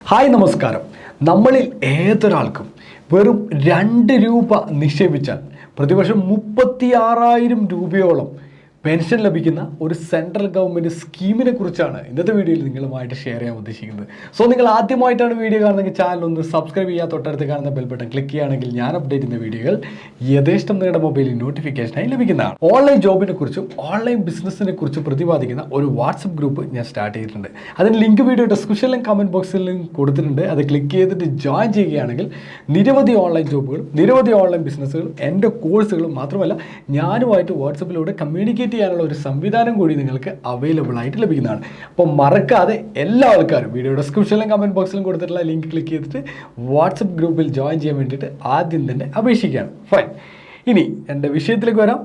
Hi നമസ്കാരം. നമ്മളിൽ ഏതൊരാൾക്കും വെറും 2 രൂപ നിക്ഷേപിച്ചാൽ പ്രതിവർഷം 36,000 രൂപയോളം പെൻഷൻ ലഭിക്കുന്ന ഒരു സെൻട്രൽ ഗവൺമെൻറ് സ്കീമിനെ കുറിച്ചാണ് ഇന്നത്തെ വീഡിയോയിൽ നിങ്ങളുമായിട്ട് ഷെയർ ചെയ്യാൻ ഉദ്ദേശിക്കുന്നത്. സോ നിങ്ങൾ ആദ്യമായിട്ടാണ് വീഡിയോ കാണുന്നതെങ്കിൽ ചാനൽ ഒന്ന് സബ്സ്ക്രൈബ് ചെയ്യുക, തൊട്ടടുത്ത് കാണുന്ന ബെൽ ബട്ടൺ ക്ലിക്ക് ചെയ്യുകയാണെങ്കിൽ ഞാൻ അപ്ഡേറ്റ് ചെയ്യുന്ന വീഡിയോകൾ യഥേഷ്ടം നിങ്ങളുടെ മൊബൈലിൽ നോട്ടിഫിക്കേഷനായി ലഭിക്കുന്നതാണ്. ഓൺലൈൻ ജോബിനെ കുറിച്ചും ഓൺലൈൻ ബിസിനസ്സിനെ കുറിച്ചും പ്രതിപാദിക്കുന്ന ഒരു വാട്സപ്പ് ഗ്രൂപ്പ് ഞാൻ സ്റ്റാർട്ട് ചെയ്തിട്ടുണ്ട്. അതിന് ലിങ്ക് വീഡിയോ ഡിസ്ക്രിപ്ഷനിലും കമൻറ്റ് ബോക്സിലും കൊടുത്തിട്ടുണ്ട്. അത് ക്ലിക്ക് ചെയ്തിട്ട് ജോയിൻ ചെയ്യുകയാണെങ്കിൽ നിരവധി ഓൺലൈൻ ജോബുകളും നിരവധി ഓൺലൈൻ ബിസിനസ്സുകളും എൻ്റെ കോഴ്സുകളും മാത്രമല്ല ഞാനുമായിട്ട് വാട്സപ്പിലൂടെ കമ്മ്യൂണിക്കേറ്റ് ചെയ്യാനുള്ള ഒരു സംവിധാനം കൂടി നിങ്ങൾക്ക് അവൈലബിൾ ആയിട്ട് ലഭിക്കുന്നതാണ്. അപ്പോൾ മറക്കാതെ എല്ലാ ആൾക്കാരും വീഡിയോ ഡിസ്ക്രിപ്ഷനിലും കമൻറ്റ് ബോക്സിലും കൊടുത്തിട്ടുള്ള ലിങ്ക് ക്ലിക്ക് ചെയ്തിട്ട് വാട്സപ്പ് ഗ്രൂപ്പിൽ ജോയിൻ ചെയ്യാൻ വേണ്ടിയിട്ട് ആദ്യം തന്നെ അപേക്ഷിക്കുകയാണ്. ഫൈൻ. ഇനി എൻ്റെ വിഷയത്തിലേക്ക് വരാം.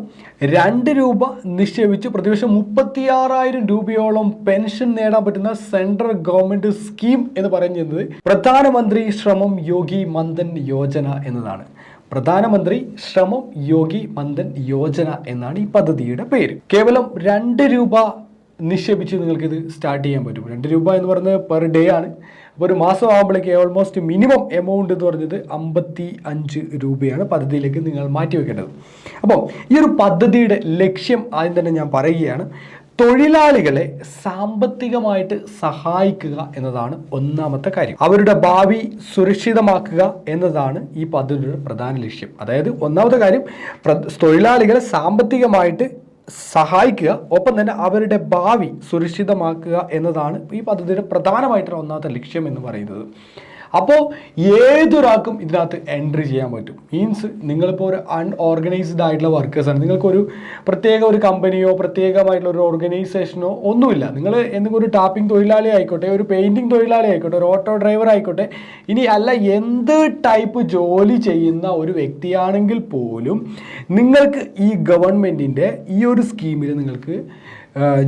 2 രൂപ നിക്ഷേപിച്ച് പ്രതിവർഷം 36,000 രൂപയോളം പെൻഷൻ നേടാൻ പറ്റുന്ന സെൻട്രൽ ഗവൺമെൻറ് സ്കീം എന്ന് പറയുന്നത് പ്രധാനമന്ത്രി ശ്രമം യോഗി മന്ദൻ യോജന എന്നതാണ്. പ്രധാനമന്ത്രി ശ്രമം യോഗി മന്ദൻ യോജന എന്നാണ് ഈ പദ്ധതിയുടെ പേര്. കേവലം 2 രൂപ നിക്ഷേപിച്ച് നിങ്ങൾക്കിത് സ്റ്റാർട്ട് ചെയ്യാൻ പറ്റും. 2 രൂപ എന്ന് പറയുന്നത് പെർ ഡേ ആണ്. അപ്പോൾ ഒരു മാസം ആകുമ്പോഴേക്ക് ഓൾമോസ്റ്റ് മിനിമം എമൗണ്ട് എന്ന് പറഞ്ഞത് 55 രൂപയാണ് പദ്ധതിയിലേക്ക് നിങ്ങൾ മാറ്റിവെക്കേണ്ടത്. അപ്പോൾ ഈ ഒരു പദ്ധതിയുടെ ലക്ഷ്യം ആദ്യം തന്നെ ഞാൻ പറയുകയാണ്. തൊഴിലാളികളെ സാമ്പത്തികമായിട്ട് സഹായിക്കുക എന്നതാണ് ഒന്നാമത്തെ കാര്യം. അവരുടെ ഭാവി സുരക്ഷിതമാക്കുക എന്നതാണ് ഈ പദ്ധതിയുടെ പ്രധാന ലക്ഷ്യം. അതായത് ഒന്നാമത്തെ കാര്യം തൊഴിലാളികളെ സാമ്പത്തികമായിട്ട് സഹായിക്കുക, ഒപ്പം തന്നെ അവരുടെ ഭാവി സുരക്ഷിതമാക്കുക എന്നതാണ് ഈ പദ്ധതിയുടെ പ്രധാനമായിട്ടുള്ള ഒന്നാമത്തെ ലക്ഷ്യം എന്ന് പറയുന്നത്. അപ്പോൾ ഏതൊരാൾക്കും ഇതിനകത്ത് എൻട്രി ചെയ്യാൻ പറ്റും. മീൻസ് നിങ്ങളിപ്പോൾ ഒരു അൺഓർഗനൈസ്ഡ് ആയിട്ടുള്ള വർക്കേഴ്സാണ്. നിങ്ങൾക്കൊരു പ്രത്യേക ഒരു കമ്പനിയോ പ്രത്യേകമായിട്ടുള്ള ഒരു ഓർഗനൈസേഷനോ ഒന്നുമില്ല. നിങ്ങൾ എന്തെങ്കിലും ഒരു ടാപ്പിംഗ് തൊഴിലാളി ആയിക്കോട്ടെ, ഒരു പെയിൻറ്റിങ് തൊഴിലാളി ആയിക്കോട്ടെ, ഒരു ഓട്ടോ ഡ്രൈവർ ആയിക്കോട്ടെ, ഇനി അല്ല എന്ത് ടൈപ്പ് ജോലി ചെയ്യുന്ന ഒരു വ്യക്തിയാണെങ്കിൽ പോലും നിങ്ങൾക്ക് ഈ ഗവൺമെൻറ്റിൻ്റെ ഈ ഒരു സ്കീമിൽ നിങ്ങൾക്ക്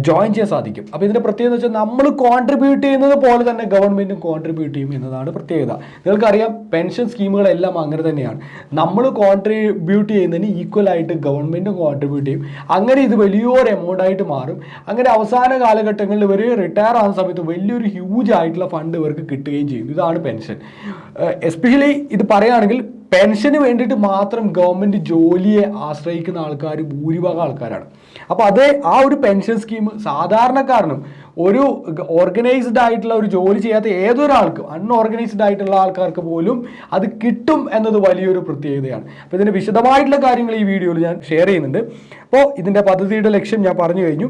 ജോയിൻ ചെയ്യാൻ സാധിക്കും. അപ്പോൾ ഇതിൻ്റെ പ്രത്യേകത എന്ന് വെച്ചാൽ നമ്മൾ കോൺട്രിബ്യൂട്ട് ചെയ്യുന്നത് പോലെ തന്നെ ഗവൺമെൻറ്റും കോൺട്രിബ്യൂട്ട് ചെയ്യും എന്നതാണ് പ്രത്യേകത. നിങ്ങൾക്കറിയാം പെൻഷൻ സ്കീമുകളെല്ലാം അങ്ങനെ തന്നെയാണ്. നമ്മൾ കോൺട്രിബ്യൂട്ട് ചെയ്യുന്നതിന് ഈക്വലായിട്ട് ഗവൺമെൻറ്റും കോൺട്രിബ്യൂട്ട് ചെയ്യും. അങ്ങനെ ഇത് വലിയൊരു എമൗണ്ട് ആയിട്ട് മാറും. അങ്ങനെ അവസാന കാലഘട്ടങ്ങളിൽ ഇവർ റിട്ടയർ ആകുന്ന സമയത്ത് വലിയൊരു ഹ്യൂജ് ആയിട്ടുള്ള ഫണ്ട് ഇവർക്ക് കിട്ടുകയും ചെയ്യും. ഇതാണ് പെൻഷൻ. എസ്പെഷ്യലി ഇത് പറയുകയാണെങ്കിൽ പെൻഷന് വേണ്ടിയിട്ട് മാത്രം ഗവൺമെൻറ് ജോലിയെ ആശ്രയിക്കുന്ന ആൾക്കാർ ഭൂരിഭാഗം ആൾക്കാരാണ്. അപ്പോൾ അതേ ആ ഒരു പെൻഷൻ സ്കീം സാധാരണക്കാരനും ഒരു ഓർഗനൈസ്ഡ് ആയിട്ടുള്ള ഒരു ജോലി ചെയ്യാത്ത ഏതൊരാൾക്കും അൺഓർഗനൈസ്ഡ് ആയിട്ടുള്ള ആൾക്കാർക്ക് പോലും അത് കിട്ടും എന്നത് വലിയൊരു പ്രത്യേകതയാണ്. അപ്പോൾ ഇതിൻ്റെ വിശദമായിട്ടുള്ള കാര്യങ്ങൾ ഈ വീഡിയോയിൽ ഞാൻ ഷെയർ ചെയ്യുന്നുണ്ട്. അപ്പോൾ ഇതിൻ്റെ പദ്ധതിയുടെ ലക്ഷ്യം ഞാൻ പറഞ്ഞു കഴിഞ്ഞു.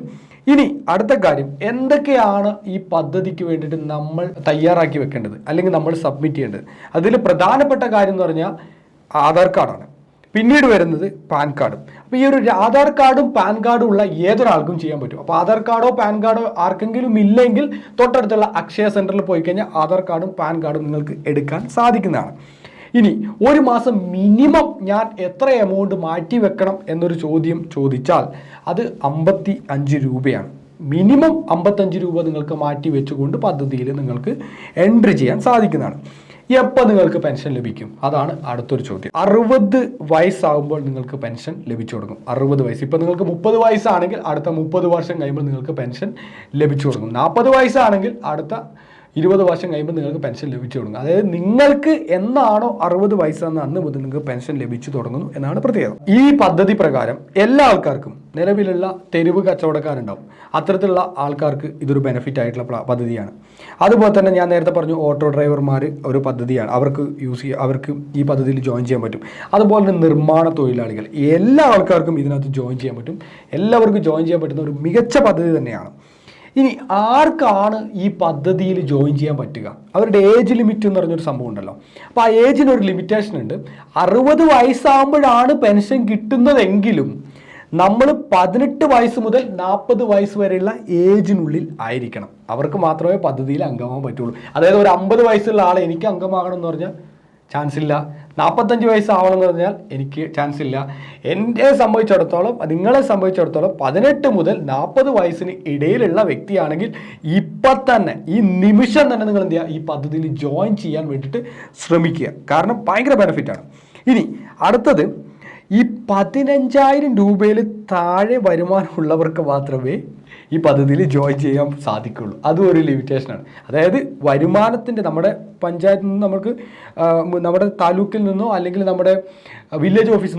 ഇനി അടുത്ത കാര്യം, എന്തൊക്കെയാണ് ഈ പദ്ധതിക്ക് വേണ്ടിയിട്ട് നമ്മൾ തയ്യാറാക്കി വെക്കേണ്ടത് അല്ലെങ്കിൽ നമ്മൾ സബ്മിറ്റ് ചെയ്യേണ്ടത്? അതിൽ പ്രധാനപ്പെട്ട കാര്യം എന്ന് പറഞ്ഞാൽ ആധാർ കാർഡാണ്. പിന്നീട് വരുന്നത് പാൻ കാർഡും. അപ്പോൾ ഈ ഒരു ആധാർ കാർഡും പാൻ കാർഡും ഉള്ള ഏതൊരാൾക്കും ചെയ്യാൻ പറ്റും. അപ്പോൾ ആധാർ കാർഡോ പാൻ കാർഡോ ആർക്കെങ്കിലും ഇല്ലെങ്കിൽ തൊട്ടടുത്തുള്ള അക്ഷയ സെൻറ്ററിൽ പോയി കഴിഞ്ഞാൽ ആധാർ കാർഡും പാൻ കാർഡും നിങ്ങൾക്ക് എടുക്കാൻ സാധിക്കുന്നതാണ്. ഇനി ഒരു മാസം മിനിമം ഞാൻ എത്ര എമൗണ്ട് മാറ്റി വെക്കണം എന്നൊരു ചോദ്യം ചോദിച്ചാൽ അത് 55 രൂപയാണ്. മിനിമം 55 രൂപ നിങ്ങൾക്ക് മാറ്റി വെച്ചുകൊണ്ട് പദ്ധതിയിൽ നിങ്ങൾക്ക് എൻട്രി ചെയ്യാൻ സാധിക്കുന്നതാണ്. എപ്പോൾ നിങ്ങൾക്ക് പെൻഷൻ ലഭിക്കും? അതാണ് അടുത്തൊരു ചോദ്യം. 60 വയസ്സാകുമ്പോൾ നിങ്ങൾക്ക് പെൻഷൻ ലഭിച്ചു തുടങ്ങും. 60 വയസ്സ്. ഇപ്പോൾ നിങ്ങൾക്ക് 30 വയസ്സാണെങ്കിൽ അടുത്ത 30 വർഷം കഴിയുമ്പോൾ നിങ്ങൾക്ക് പെൻഷൻ ലഭിച്ചു തുടങ്ങും. 40 വയസ്സാണെങ്കിൽ അടുത്ത 20 വർഷം കഴിയുമ്പോൾ നിങ്ങൾക്ക് പെൻഷൻ ലഭിച്ചു തുടങ്ങും. അതായത് നിങ്ങൾക്ക് എന്നാണോ 60 വയസ്സാണ് അന്ന് മുതൽ നിങ്ങൾക്ക് പെൻഷൻ ലഭിച്ചു തുടങ്ങുന്നു എന്നാണ് പ്രത്യേകത. ഈ പദ്ധതി പ്രകാരം എല്ലാ ആൾക്കാർക്കും, നിലവിലുള്ള തെരുവ് കച്ചവടക്കാരുണ്ടാവും, അത്തരത്തിലുള്ള ആൾക്കാർക്ക് ഇതൊരു ബെനിഫിറ്റ് ആയിട്ടുള്ള പദ്ധതിയാണ്. അതുപോലെ തന്നെ ഞാൻ നേരത്തെ പറഞ്ഞു ഓട്ടോ ഡ്രൈവർമാർ ഒരു പദ്ധതിയാണ്, അവർക്ക് ഈ പദ്ധതിയിൽ ജോയിൻ ചെയ്യാൻ പറ്റും. അതുപോലെ തന്നെ നിർമ്മാണ തൊഴിലാളികൾ, എല്ലാ ആൾക്കാർക്കും ഇതിനകത്ത് ജോയിൻ ചെയ്യാൻ പറ്റും. എല്ലാവർക്കും ജോയിൻ ചെയ്യാൻ പറ്റുന്ന ഒരു മികച്ച പദ്ധതി തന്നെയാണ്. ഇനി ആർക്കാണ് ഈ പദ്ധതിയിൽ ജോയിൻ ചെയ്യാൻ പറ്റുക? അവരുടെ ഏജ് ലിമിറ്റ് എന്ന് പറഞ്ഞൊരു സംഭവം ഉണ്ടല്ലോ. അപ്പോൾ ആ ഏജിനൊരു ലിമിറ്റേഷൻ ഉണ്ട്. 60 വയസ്സാകുമ്പോഴാണ് പെൻഷൻ കിട്ടുന്നതെങ്കിലും നമ്മൾ 18 വയസ്സ് മുതൽ 40 വയസ്സ് വരെയുള്ള ഏജിനുള്ളിൽ ആയിരിക്കണം. അവർക്ക് മാത്രമേ പദ്ധതിയിൽ അംഗമാകാൻ പറ്റുള്ളൂ. അതായത് ഒരു 50 വയസ്സുള്ള ആളെ എനിക്ക് അംഗമാകണം എന്ന് പറഞ്ഞാൽ ചാൻസ് ഇല്ല. 45 വയസ്സാവണമെന്ന് പറഞ്ഞാൽ എനിക്ക് ചാൻസ് ഇല്ല. എന്നെ സംബന്ധിച്ചിടത്തോളം, നിങ്ങളെ സംബന്ധിച്ചിടത്തോളം 18 മുതൽ 40 വയസ്സിന് ഇടയിലുള്ള വ്യക്തിയാണെങ്കിൽ ഇപ്പം തന്നെ ഈ നിമിഷം തന്നെ നിങ്ങൾ എന്ത് ചെയ്യുക, ഈ പദ്ധതിയിൽ ജോയിൻ ചെയ്യാൻ വേണ്ടിയിട്ട് ശ്രമിക്കുക. കാരണം ഭയങ്കര ബെനിഫിറ്റാണ്. ഇനി അടുത്തത്, ഈ 15,000 രൂപയിൽ താഴെ വരുമാനമുള്ളവർക്ക് മാത്രമേ ഈ പദ്ധതിയിൽ ജോയിൻ ചെയ്യാൻ സാധിക്കുള്ളൂ. അതും ഒരു ലിമിറ്റേഷനാണ്. അതായത് വരുമാനത്തിൻ്റെ നമ്മുടെ പഞ്ചായത്തിൽ നിന്ന് നമുക്ക് നമ്മുടെ താലൂക്കിൽ നിന്നോ അല്ലെങ്കിൽ നമ്മുടെ വില്ലേജ് ഓഫീസിൽ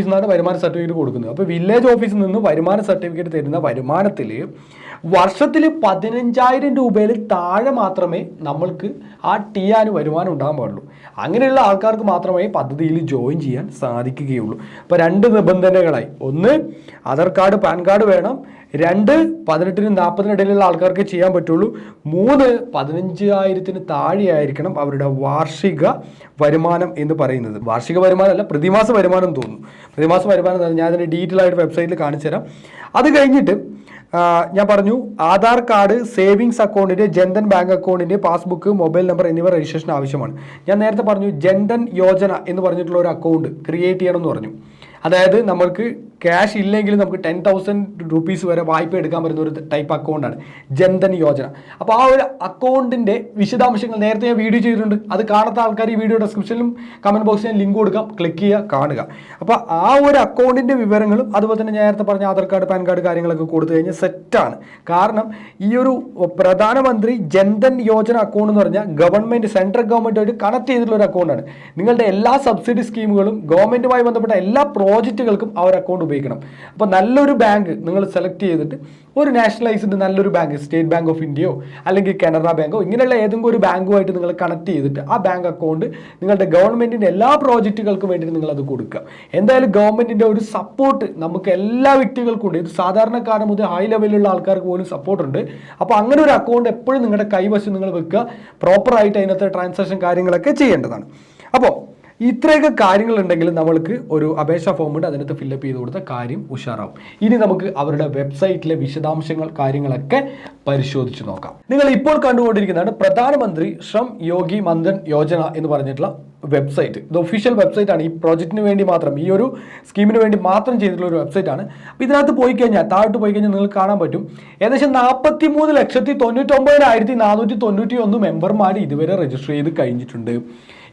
നിന്നാണ് വരുമാന സർട്ടിഫിക്കറ്റ് കൊടുക്കുന്നത്. അപ്പോൾ വില്ലേജ് ഓഫീസിൽ നിന്ന് വരുമാന സർട്ടിഫിക്കറ്റ് തരുന്ന വരുമാനത്തിൽ വർഷത്തിൽ 15,000 രൂപയിൽ താഴെ മാത്രമേ നമ്മൾക്ക് ആ ടിയാന് വരുമാനം ഉണ്ടാകാൻ പാടുള്ളൂ. അങ്ങനെയുള്ള ആൾക്കാർക്ക് മാത്രമേ പദ്ധതിയിൽ ജോയിൻ ചെയ്യാൻ സാധിക്കുകയുള്ളൂ. അപ്പോൾ 2 നിബന്ധനകളായി: 1 ആധാർ കാർഡ് പാൻ കാർഡ് വേണം, 2 18-നും 40-നും ഇടയിലുള്ള ആൾക്കാർക്ക് ചെയ്യാൻ പറ്റുള്ളൂ, 3 15,000-ന് താഴെയായിരിക്കണം അവരുടെ വാർഷിക വരുമാനം എന്ന് പറയുന്നത്. വാർഷിക വരുമാനമല്ല, പ്രതിമാസ വരുമാനം തോന്നുന്നു. പ്രതിമാസ വരുമാനം ഞാൻ അതിൻ്റെ ഡീറ്റെയിൽ ആയിട്ട് വെബ്സൈറ്റിൽ കാണിച്ചു തരാം. അത് കഴിഞ്ഞിട്ട് ഞാൻ പറഞ്ഞു ആധാർ കാർഡ്, സേവിങ്സ് അക്കൗണ്ടിൻ്റെ, ജൻധൻ ബാങ്ക് അക്കൗണ്ടിൻ്റെ പാസ്ബുക്ക്, മൊബൈൽ നമ്പർ എന്നിവ രജിസ്ട്രേഷൻ ആവശ്യമാണ്. ഞാൻ നേരത്തെ പറഞ്ഞു ജൻധൻ യോജന എന്ന് പറഞ്ഞിട്ടുള്ള ഒരു അക്കൗണ്ട് ക്രിയേറ്റ് ചെയ്യണമെന്ന് പറഞ്ഞു. അതായത് നമ്മൾക്ക് ക്യാഷ് ഇല്ലെങ്കിൽ നമുക്ക് 10,000 രൂപീസ് വരെ വായ്പ എടുക്കാൻ പറ്റുന്ന ഒരു ടൈപ്പ് അക്കൗണ്ടാണ് ജൻധൻ യോജന. അപ്പോൾ ആ ഒരു അക്കൗണ്ടിൻ്റെ വിശദാംശങ്ങൾ നേരത്തെ ഞാൻ വീഡിയോ ചെയ്തിട്ടുണ്ട്. അത് കാണാത്ത ആൾക്കാർ ഈ വീഡിയോ ഡിസ്ക്രിപ്ഷനിലും കമൻറ്റ് ബോക്സിൽ ഞാൻ ലിങ്ക് കൊടുക്കാം, ക്ലിക്ക് ചെയ്യുക, കാണുക. അപ്പോൾ ആ ഒരു അക്കൗണ്ടിൻ്റെ വിവരങ്ങളും അതുപോലെ തന്നെ നേരത്തെ പറഞ്ഞ ആധാർ കാർഡ് പാൻ കാർഡ് കാര്യങ്ങളൊക്കെ കൊടുത്തു കഴിഞ്ഞാൽ സെറ്റാണ്. കാരണം ഈ ഒരു പ്രധാനമന്ത്രി ജൻധൻ യോജന അക്കൗണ്ട് എന്ന് പറഞ്ഞാൽ ഗവൺമെൻറ് സെൻട്രൽ ഗവൺമെൻറ്റുമായിട്ട് കണക്ട് ചെയ്തിട്ടുള്ള ഒരു അക്കൗണ്ടാണ്. നിങ്ങളുടെ എല്ലാ സബ്സിഡി സ്കീമുകളും ഗവൺമെൻറ്റുമായി ബന്ധപ്പെട്ട എല്ലാ പ്രോജക്റ്റുകൾക്കും ആ ഒരു അക്കൗണ്ട് ഉപയോഗിക്കണം. അപ്പോൾ നല്ലൊരു ബാങ്ക് നിങ്ങൾ സെലക്ട് ചെയ്തിട്ട് ഒരു നാഷണലൈസ്ഡ് നല്ലൊരു ബാങ്ക്, സ്റ്റേറ്റ് ബാങ്ക് ഓഫ് ഇന്ത്യയോ അല്ലെങ്കിൽ കാനറ ബാങ്കോ ഇങ്ങനെയുള്ള ഏതെങ്കിലും ഒരു ബാങ്കുമായിട്ട് നിങ്ങൾ കണക്ട് ചെയ്തിട്ട് ആ ബാങ്ക് അക്കൗണ്ട് നിങ്ങളുടെ ഗവൺമെൻറ്റിൻ്റെ എല്ലാ പ്രോജക്റ്റുകൾക്കും വേണ്ടിയിട്ട് നിങ്ങളത് കൊടുക്കുക. എന്തായാലും ഗവൺമെൻറ്റിൻ്റെ ഒരു സപ്പോർട്ട് നമുക്ക് എല്ലാ വ്യക്തികൾക്കും ഉണ്ട്. ഇത് സാധാരണക്കാരൻ മുതൽ ഹൈ ലെവലിലുള്ള ആൾക്കാർക്ക് പോലും സപ്പോർട്ടുണ്ട്. അപ്പോൾ അങ്ങനെ ഒരു അക്കൗണ്ട് എപ്പോഴും നിങ്ങളുടെ കൈവശം നിങ്ങൾ വെക്കുക. പ്രോപ്പറായിട്ട് അതിനകത്ത് ട്രാൻസാക്ഷൻ കാര്യങ്ങളൊക്കെ ചെയ്യേണ്ടതാണ്. അപ്പോൾ ഇത്രയൊക്കെ കാര്യങ്ങളുണ്ടെങ്കിൽ നമ്മൾക്ക് ഒരു അപേക്ഷാ ഫോം ഉണ്ട്, അതിനകത്ത് ഫില്ലപ്പ് ചെയ്ത് കൊടുത്ത കാര്യം ഉഷാറാവും. ഇനി നമുക്ക് അവരുടെ വെബ്സൈറ്റിലെ വിശദാംശങ്ങൾ കാര്യങ്ങളൊക്കെ പരിശോധിച്ച് നോക്കാം. നിങ്ങൾ ഇപ്പോൾ കണ്ടുകൊണ്ടിരിക്കുന്നതാണ് പ്രധാനമന്ത്രി ശ്രം യോഗി മന്ദൻ യോജന എന്ന് പറഞ്ഞിട്ടുള്ള വെബ്സൈറ്റ്. ഇത് ഒഫീഷ്യൽ വെബ്സൈറ്റ് ആണ്. ഈ പ്രോജക്റ്റിന് വേണ്ടി മാത്രം, ഈ ഒരു സ്കീമിന് വേണ്ടി മാത്രം ചെയ്തിട്ടുള്ള ഒരു വെബ്സൈറ്റ് ആണ്. അപ്പോൾ ഇതിനകത്ത് പോയി കഴിഞ്ഞാൽ, താഴോട്ട് പോയി കഴിഞ്ഞാൽ നിങ്ങൾക്ക് കാണാൻ പറ്റും ഏകദേശം 43,99,491 മെമ്പർമാർ ഇതുവരെ രജിസ്റ്റർ ചെയ്ത് കഴിഞ്ഞിട്ടുണ്ട്.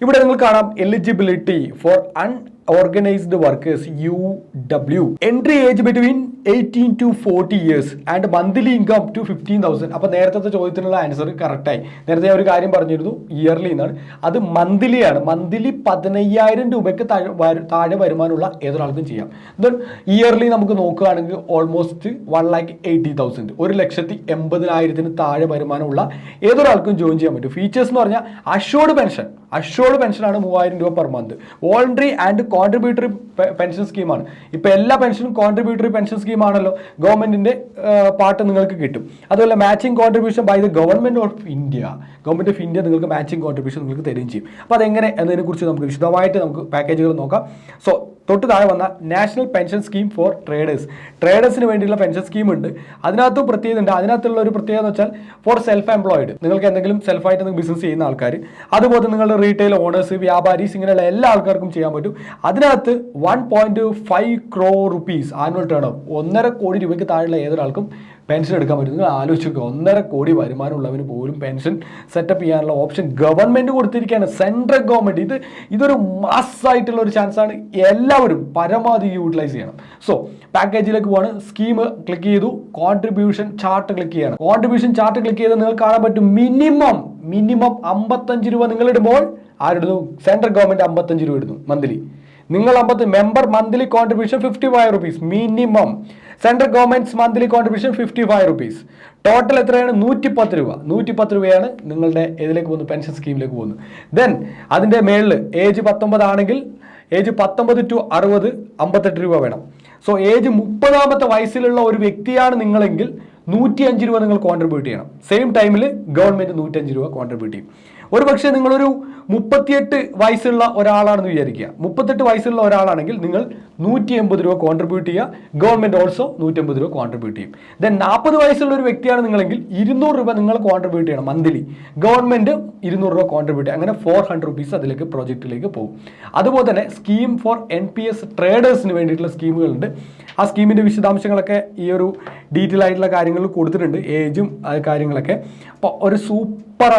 ഇവിടെ നിങ്ങൾ കാണാം eligibility for unorganised workers UW, entry age between 18 to 40 years and monthly income to 15,000. അപ്പോൾ നേരത്തെ ചോദ്യത്തിനുള്ള ആൻസർ കറക്റ്റായി. നേരത്തെ ഞാൻ ഒരു കാര്യം പറഞ്ഞിരുന്നു, ഇയർലി എന്നാണ്, അത് മന്ത്ലി ആണ്. മന്ത്ലി 15,000 രൂപയ്ക്ക് താഴെ വരുമാനമുള്ള ഏതൊരാൾക്കും ചെയ്യാം. ദെൻ ഇയർലി നമുക്ക് നോക്കുകയാണെങ്കിൽ ഓൾമോസ്റ്റ് 1,80,000, 1,80,000 താഴെ വരുമാനമുള്ള ഏതൊരാൾക്കും ജോയിൻ ചെയ്യാൻ പറ്റും. ഫീച്ചേഴ്സ് എന്ന് പറഞ്ഞാൽ അഷ്യോർഡ് പെൻഷനാണ് 3,000 രൂപ per month. Voluntary and contributory pension സ്കീമാണ്. ഇപ്പോൾ എല്ലാ പെൻഷനും കോൺട്രിബ്യൂട്ടറി പെൻഷൻ സ്കീമാണല്ലോ, ഗവൺമെൻറ്റിൻ്റെ പാർട്ട് നിങ്ങൾക്ക് കിട്ടും. അതുപോലെ matching contribution by the government of India നിങ്ങൾക്ക് മാച്ചിങ് കോൺട്രിബ്യൂഷൻ നിങ്ങൾക്ക് തരികയും ചെയ്യും. അപ്പോൾ അതെങ്ങനെ എന്നതിനെക്കുറിച്ച് നമുക്ക് വിശദമായിട്ട് നമുക്ക് പാക്കേജുകൾ നോക്കാം. സോ തൊട്ട് താഴെ വന്ന നാഷണൽ പെൻഷൻ സ്കീം ഫോർ ട്രേഡേഴ്സിന് വേണ്ടിയുള്ള പെൻഷൻ സ്കീം ഉണ്ട്. അതിനകത്തും പ്രത്യേകത ഉണ്ട്. അതിനകത്തുള്ള ഒരു പ്രത്യേകത എന്ന് വെച്ചാൽ ഫോർ സെൽഫ് എംപ്ലോയിഡ്, നിങ്ങൾക്ക് എന്തെങ്കിലും സെൽഫായിട്ട് ബിസിനസ് ചെയ്യുന്ന ആൾക്കാർ, അതുപോലെ നിങ്ങളുടെ റീറ്റെയിൽ ഓണേഴ്സ്, വ്യാപാരീസ്, ഇങ്ങനെയുള്ള എല്ലാ ആൾക്കാർക്കും ചെയ്യാൻ പറ്റും. അതിനകത്ത് 1.5 crore rupees annual turn of 1.5 കോടി രൂപയ്ക്ക് താഴെയുള്ള ഏതൊരാൾക്കും പെൻഷൻ എടുക്കാൻ പറ്റും. നിങ്ങൾ ആലോചിച്ച് നോക്കുക, 1.5 കോടി വരുമാനമുള്ളവന് പോലും പെൻഷൻ സെറ്റപ്പ് ചെയ്യാനുള്ള ഓപ്ഷൻ ഗവൺമെൻറ് കൊടുത്തിരിക്കുകയാണ്, സെൻട്രൽ ഗവൺമെൻറ്. ഇതൊരു മാസ്സായിട്ടുള്ള ഒരു ചാൻസാണ്. എല്ലാവരും പരമാവധി യൂട്ടിലൈസ് ചെയ്യണം. സോ പാക്കേജിലേക്ക് പോവാണ്. സ്കീം ക്ലിക്ക് ചെയ്തു, കോൺട്രിബ്യൂഷൻ ചാർട്ട് ക്ലിക്ക് ചെയ്യണം. കോൺട്രിബ്യൂഷൻ ചാർട്ട് ക്ലിക്ക് ചെയ്ത് നിങ്ങൾക്ക് കാണാൻ പറ്റും മിനിമം 55 രൂപ നിങ്ങൾ ഇടുമ്പോൾ ആരിടുന്നു? സെൻട്രൽ ഗവൺമെൻറ് 55 രൂപ ഇടുന്നു മന്ത്ലി. നിങ്ങൾ member monthly contribution 55 rupees minimum. Central government monthly contribution 55 rupees. Total എത്രയാണ്? 110 രൂപ. 110 രൂപയാണ് നിങ്ങളുടെ ഇതിലേക്ക് പോകുന്നത്, പെൻഷൻ സ്കീമിലേക്ക് പോകുന്നത്. ദെൻ അതിൻ്റെ മേളിൽ ഏജ് 19 ആണെങ്കിൽ ഏജ് 19 to 60 58 രൂപ വേണം. സോ ഏജ് 30ാമത്തെ വയസ്സിലുള്ള ഒരു വ്യക്തിയാണ് നിങ്ങളെങ്കിൽ 105 രൂപ നിങ്ങൾ കോൺട്രിബ്യൂട്ട് ചെയ്യണം. സെയിം ടൈമിൽ ഗവൺമെൻറ് 105 രൂപ കോൺട്രിബ്യൂട്ട് ചെയ്യും. ഒരു പക്ഷേ നിങ്ങളൊരു 38 വയസ്സുള്ള ഒരാളാണെന്ന് വിചാരിക്കുക. 38 വയസ്സുള്ള ഒരാളാണെങ്കിൽ നിങ്ങൾ 180 രൂപ കോൺട്രിബ്യൂട്ട് ചെയ്യുക, ഗവൺമെൻറ് ഓൾസോ 180 രൂപ കോൺട്രിബ്യൂട്ട് ചെയ്യും. ദെൻ 40 വയസ്സുള്ള ഒരു വ്യക്തിയാണ് നിങ്ങളെങ്കിൽ 200 രൂപ നിങ്ങൾ കോൺട്രിബ്യൂട്ട് ചെയ്യണം മന്ത്ലി, ഗവൺമെൻറ് 200 രൂപ കോൺട്രിബ്യൂട്ട് ചെയ്യും. അങ്ങനെ 400 rupees അതിലേക്ക് പ്രോജക്റ്റിലേക്ക് പോകും. അതുപോലെ തന്നെ സ്കീം ഫോർ NPS ട്രേഡേഴ്സിന് വേണ്ടിയിട്ടുള്ള സ്കീമുകളുണ്ട്. ആ സ്കീമിൻ്റെ വിശദാംശങ്ങളൊക്കെ ഈ ഒരു ഡീറ്റെയിൽ ആയിട്ടുള്ള കാര്യങ്ങൾ കൊടുത്തിട്ടുണ്ട്, ഏജും കാര്യങ്ങളൊക്കെ. അപ്പോൾ ഒരു സൂപ്പർ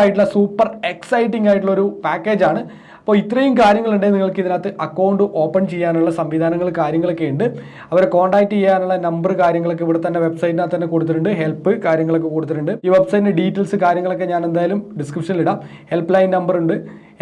എക്സൈറ്റിംഗ് ആയിട്ടുള്ള ഒരു പാക്കേജാണ്. അപ്പോൾ ഇത്രയും കാര്യങ്ങളുണ്ടെങ്കിൽ നിങ്ങൾക്ക് ഇതിനകത്ത് അക്കൗണ്ട് ഓപ്പൺ ചെയ്യാനുള്ള സംവിധാനങ്ങൾ കാര്യങ്ങളൊക്കെ ഉണ്ട്. അവരെ കോൺടാക്ട് ചെയ്യാനുള്ള നമ്പർ കാര്യങ്ങളൊക്കെ ഇവിടെ തന്നെ വെബ്സൈറ്റിനകത്ത് തന്നെ കൊടുത്തിട്ടുണ്ട്. ഹെൽപ്പ് കാര്യങ്ങളൊക്കെ കൊടുത്തിട്ടുണ്ട്. ഈ വെബ്സൈറ്റിൻ്റെ ഡീറ്റെയിൽസ് കാര്യങ്ങളൊക്കെ ഞാൻ എന്തായാലും ഡിസ്ക്രിപ്ഷനിൽ ഇടാം. ഹെൽപ്പ് ലൈൻ നമ്പർ ഉണ്ട്,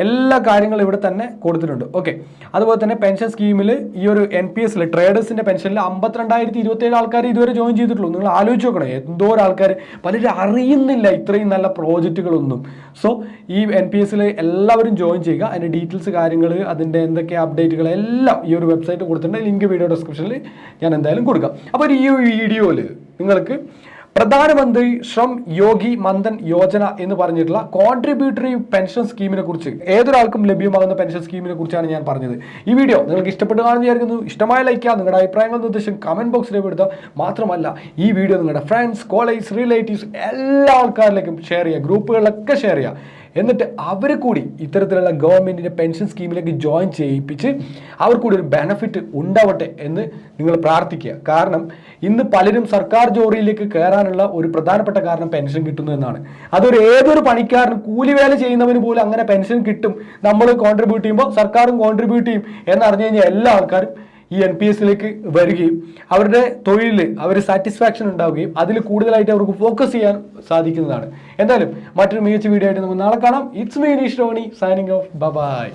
എല്ലാ കാര്യങ്ങളും ഇവിടെ തന്നെ കൊടുത്തിട്ടുണ്ട്. ഓക്കെ, അതുപോലെ തന്നെ പെൻഷൻ സ്കീമിൽ ഈ ഒരു NPS ട്രേഡേഴ്സിൻ്റെ പെൻഷനിൽ 52,027 ആൾക്കാർ ഇതുവരെ ജോയിൻ ചെയ്തിട്ടുള്ളൂ. നിങ്ങൾ ആലോചിച്ച് നോക്കണം, എന്തോ ആൾക്കാർ, പലരും അറിയുന്നില്ല ഇത്രയും നല്ല പ്രോജക്റ്റുകളൊന്നും. സോ ഈ NPS എല്ലാവരും ജോയിൻ ചെയ്യുക. അതിൻ്റെ ഡീറ്റെയിൽസ് കാര്യങ്ങൾ, അതിൻ്റെ എന്തൊക്കെ അപ്ഡേറ്റുകൾ എല്ലാം ഈ ഒരു വെബ്സൈറ്റ് കൊടുത്തിട്ടുണ്ട്. ലിങ്ക് വീഡിയോ ഡിസ്ക്രിപ്ഷനിൽ ഞാൻ എന്തായാലും കൊടുക്കാം. അപ്പോൾ ഈ വീഡിയോയിൽ നിങ്ങൾക്ക് പ്രധാനമന്ത്രി ശ്രം യോഗി മന്ദൻ യോജന എന്ന് പറഞ്ഞിട്ടുള്ള കോൺട്രിബ്യൂട്ടറി പെൻഷൻ സ്കീമിനെ കുറിച്ച്, ഏതൊരാൾക്കും ലഭ്യമാകുന്ന പെൻഷൻ സ്കീമിനെ കുറിച്ചാണ് ഞാൻ പറഞ്ഞത്. ഈ വീഡിയോ നിങ്ങൾക്ക് ഇഷ്ടപ്പെട്ടു കാണുമെന്ന് വിചാരിക്കുന്നു. ഇഷ്ടമായ ലൈക്ക് ചെയ്യുക, നിങ്ങളുടെ അഭിപ്രായങ്ങൾ നിർദ്ദേശം കമന്റ് ബോക്സിൽ എഴുതുക. മാത്രമല്ല ഈ വീഡിയോ നിങ്ങളുടെ ഫ്രണ്ട്സ്, കോളേജ്, റിലേറ്റീവ്സ് എല്ലാ ആൾക്കാരിലേക്കും ഷെയർ ചെയ്യുക, ഗ്രൂപ്പുകളിലൊക്കെ ഷെയർ ചെയ്യുക. എന്നിട്ട് അവർ കൂടി ഇത്തരത്തിലുള്ള ഗവൺമെൻറ്റിൻ്റെ പെൻഷൻ സ്കീമിലേക്ക് ജോയിൻ ചെയ്യിപ്പിച്ച് അവർ കൂടി ഒരു ബെനഫിറ്റ് ഉണ്ടാവട്ടെ എന്ന് നിങ്ങൾ പ്രാർത്ഥിക്കുക. കാരണം ഇന്ന് പലരും സർക്കാർ ജോലിയിലേക്ക് കയറാനുള്ള ഒരു പ്രധാനപ്പെട്ട കാരണം പെൻഷൻ കിട്ടുന്നു എന്നാണ്. ഏതൊരു പണിക്കാരനും കൂലിവേല ചെയ്യുന്നവന് പോലും അങ്ങനെ പെൻഷൻ കിട്ടും, നമ്മൾ കോൺട്രിബ്യൂട്ട് ചെയ്യുമ്പോൾ സർക്കാരും കോൺട്രിബ്യൂട്ട് ചെയ്യും എന്നറിഞ്ഞു കഴിഞ്ഞാൽ എല്ലാ ആൾക്കാരും ഈ NPS വരികയും അവരുടെ തൊഴിലിൽ അവർ സാറ്റിസ്ഫാക്ഷൻ ഉണ്ടാവുകയും അതിൽ കൂടുതലായിട്ട് അവർക്ക് ഫോക്കസ് ചെയ്യാൻ സാധിക്കുന്നതാണ്. എന്തായാലും മറ്റൊരു മികച്ച വീഡിയോ ആയിട്ട് നമുക്ക് നാളെ കാണാം. It's me Nish Roni signing off. By.